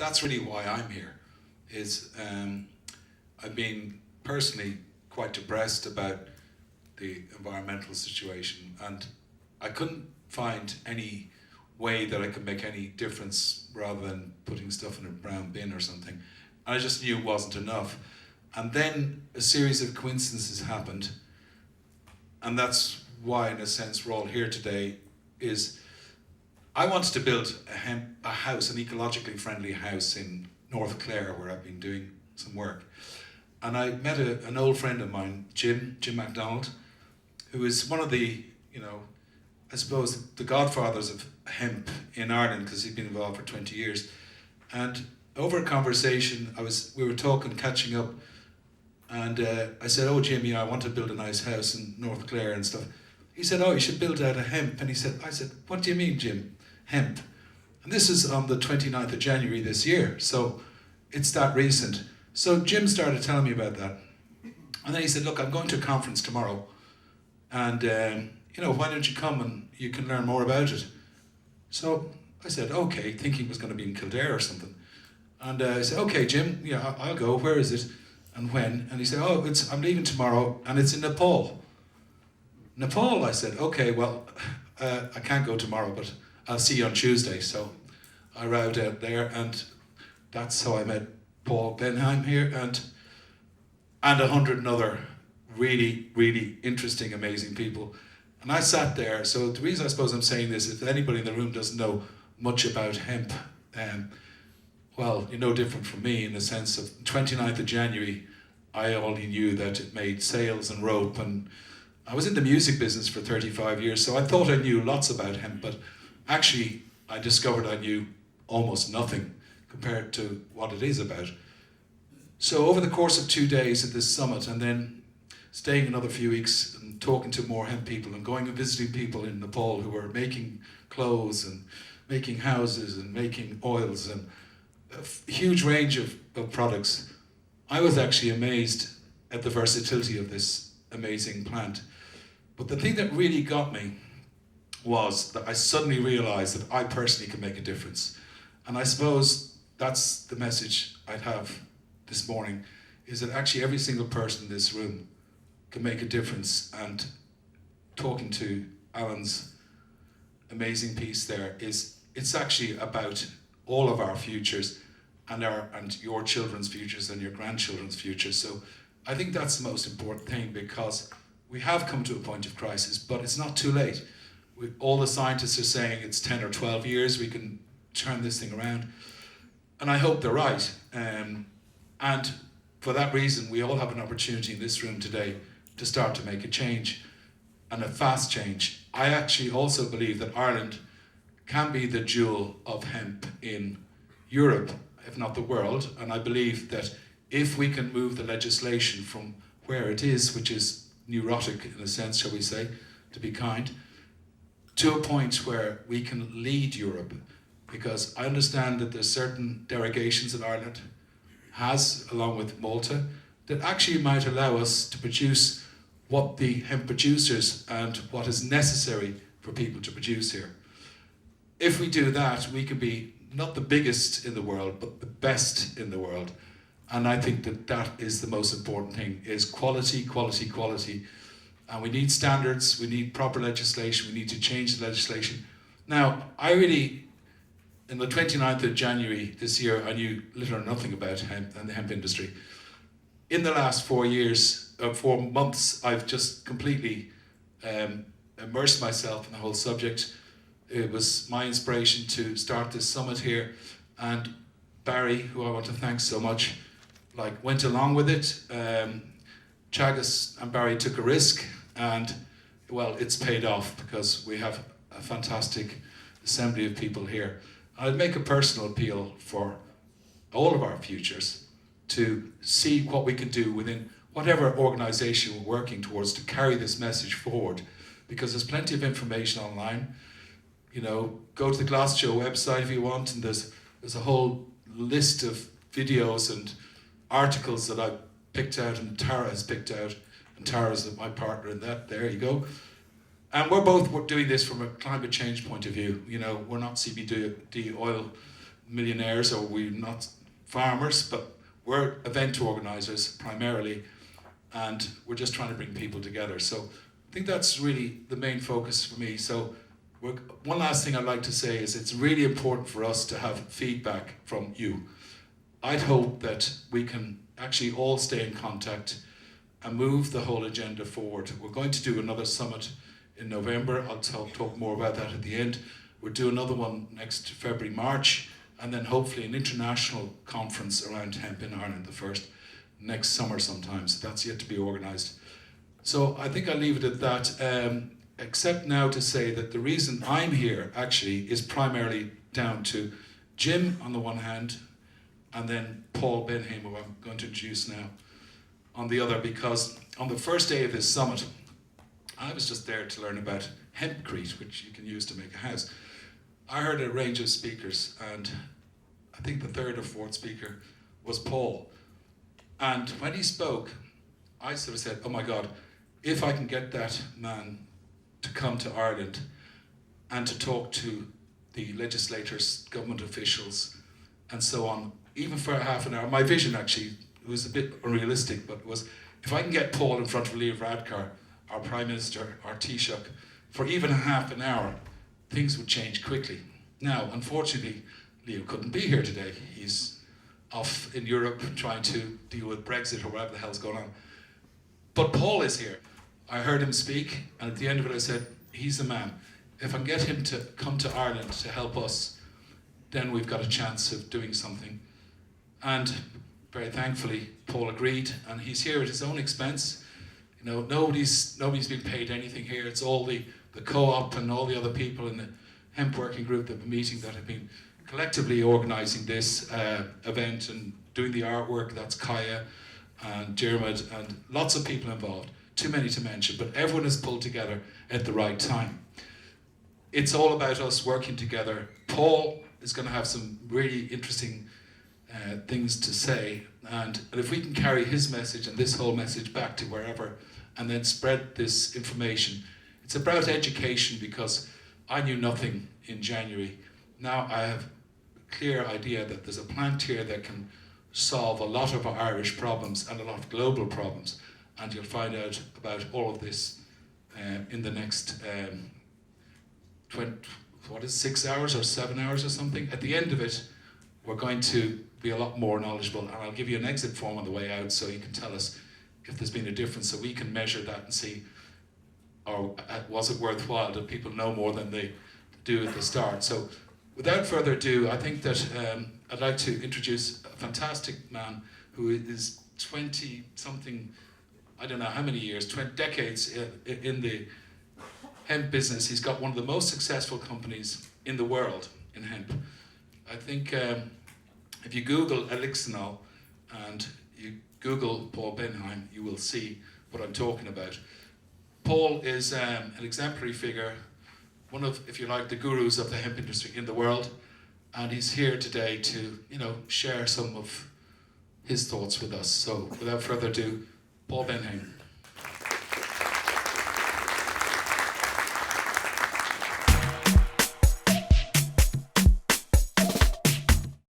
that's really why I'm here. Is I've been personally quite depressed about the environmental situation, and I couldn't find any way that I could make any difference rather than putting stuff in a brown bin or something. And I just knew it wasn't enough. And then a series of coincidences happened, and that's why, in a sense, we're all here today. Is I wanted to build a house, an ecologically friendly house in North Clare, where I've been doing some work. And I met an old friend of mine, Jim MacDonald, who is one of the, I suppose, the godfathers of hemp in Ireland, because he'd been involved for 20 years. And over a conversation, we were talking, catching up, and I said, "Oh, Jim, I want to build a nice house in North Clare and stuff." He said, "Oh, you should build out a hemp." And I said, "What do you mean, Jim? Hemp?" And this is on the 29th of January this year, so it's that recent. So Jim started telling me about that. And then he said, "Look, I'm going to a conference tomorrow, and why don't you come and you can learn more about it?" So I said, "Okay," thinking it was going to be in Kildare or something. And I said, "Okay, Jim, yeah, I'll go. Where is it and when?" And he said, "Oh, I'm leaving tomorrow, and it's in Nepal." Nepal, I said, "Okay, well, I can't go tomorrow, but I'll see you on Tuesday." So I arrived out there, and that's how I met Paul Benheim here, and 100 other really, really interesting, amazing people. And I sat there. So the reason I suppose I'm saying this, if anybody in the room doesn't know much about hemp, well, you're no different from me in the sense of 29th of January, I only knew that it made sails and rope, and I was in the music business for 35 years, so I thought I knew lots about hemp, but actually I discovered I knew almost nothing compared to what it is about. So over the course of 2 days at this summit, and then staying another few weeks and talking to more hemp people and going and visiting people in Nepal who were making clothes and making houses and making oils and a huge range of products, I was actually amazed at the versatility of this amazing plant. But the thing that really got me was that I suddenly realized that I personally can make a difference. And I suppose that's the message I'd have this morning, is that actually every single person in this room can make a difference. And talking to Alan's amazing piece there, it's actually about all of our futures and your children's futures and your grandchildren's futures. So I think that's the most important thing, because we have come to a point of crisis, but it's not too late. All the scientists are saying it's 10 or 12 years we can turn this thing around. And I hope they're right. And for that reason, we all have an opportunity in this room today to start to make a change, and a fast change. I actually also believe that Ireland can be the jewel of hemp in Europe, if not the world. And I believe that if we can move the legislation from where it is, which is neurotic in a sense, shall we say, to be kind, to a point where we can lead Europe. Because I understand that there's certain derogations that Ireland has, along with Malta, that actually might allow us to produce what the hemp producers and what is necessary for people to produce here. If we do that, we can be not the biggest in the world, but the best in the world. And I think that that is the most important thing, is quality, quality, quality. And we need standards, we need proper legislation, we need to change the legislation. Now, in the 29th of January this year, I knew little or nothing about hemp and the hemp industry. In the last 4 months, I've just completely immersed myself in the whole subject. It was my inspiration to start this summit here, and Barry, who I want to thank so much, went along with it. Chagas and Barry took a risk, and well, it's paid off, because we have a fantastic assembly of people here. I'd make a personal appeal for all of our futures to see what we can do within whatever organisation we're working towards to carry this message forward, because there's plenty of information online. Go to the Glasteo website if you want, and there's a whole list of videos and articles that I've picked out and Tara has picked out, and Tara's my partner in that. There you go. And we're doing this from a climate change point of view. We're not CBD oil millionaires, or we're not farmers, but we're event organisers primarily, and we're just trying to bring people together. So I think that's really the main focus for me. So one last thing I'd like to say is it's really important for us to have feedback from you. I'd hope that we can actually all stay in contact and move the whole agenda forward. We're going to do another summit in November. I'll talk more about that at the end. We'll do another one next February, March, and then hopefully an international conference around hemp in Ireland, the first next summer sometime. So that's yet to be organised. So I think I'll leave it at that, except now to say that the reason I'm here actually is primarily down to Jim on the one hand, and then Paul Benheim, who I'm going to introduce now, on the other, because on the first day of this summit, I was just there to learn about hempcrete, which you can use to make a house. I heard a range of speakers, and I think the third or fourth speaker was Paul. And when he spoke, I sort of said, oh my God, if I can get that man to come to Ireland and to talk to the legislators, government officials, and so on, even for half an hour. My vision actually was a bit unrealistic, but was if I can get Paul in front of Leo Varadkar, our Prime Minister, our Taoiseach, for even half an hour, things would change quickly. Now, unfortunately, Leo couldn't be here today. He's off in Europe trying to deal with Brexit or whatever the hell's going on. But Paul is here. I heard him speak, and at the end of it I said, he's the man. If I can get him to come to Ireland to help us, then we've got a chance of doing something. And very thankfully, Paul agreed, and he's here at his own expense. You know, nobody's been paid anything here. It's all the co-op and all the other people in the hemp working group that have been meeting that have been collectively organising this event and doing the artwork. That's Kaya and Dermot and lots of people involved. Too many to mention, but everyone is pulled together at the right time. It's all about us working together. Paul is going to have some really interesting things to say, and if we can carry his message and this whole message back to wherever and then spread this information. It's about education, because I knew nothing in January. Now I have a clear idea that there's a plant here that can solve a lot of our Irish problems and a lot of global problems, and you'll find out about all of this in the next 6 hours or 7 hours or something. At the end of it, we're going to be a lot more knowledgeable, and I'll give you an exit form on the way out so you can tell us if there's been a difference, so we can measure that and see, or was it worthwhile? Did people know more than they do at the start? So without further ado, I think that I'd like to introduce a fantastic man who is 20-something, I don't know how many years, 20 decades in the hemp business. He's got one of the most successful companies in the world in hemp. I think if you Google Elixinol and you Google Paul Benheim, you will see what I'm talking about. Paul is an exemplary figure, one of, if you like, the gurus of the hemp industry in the world, and he's here today to, share some of his thoughts with us. So without further ado, Paul Benheim.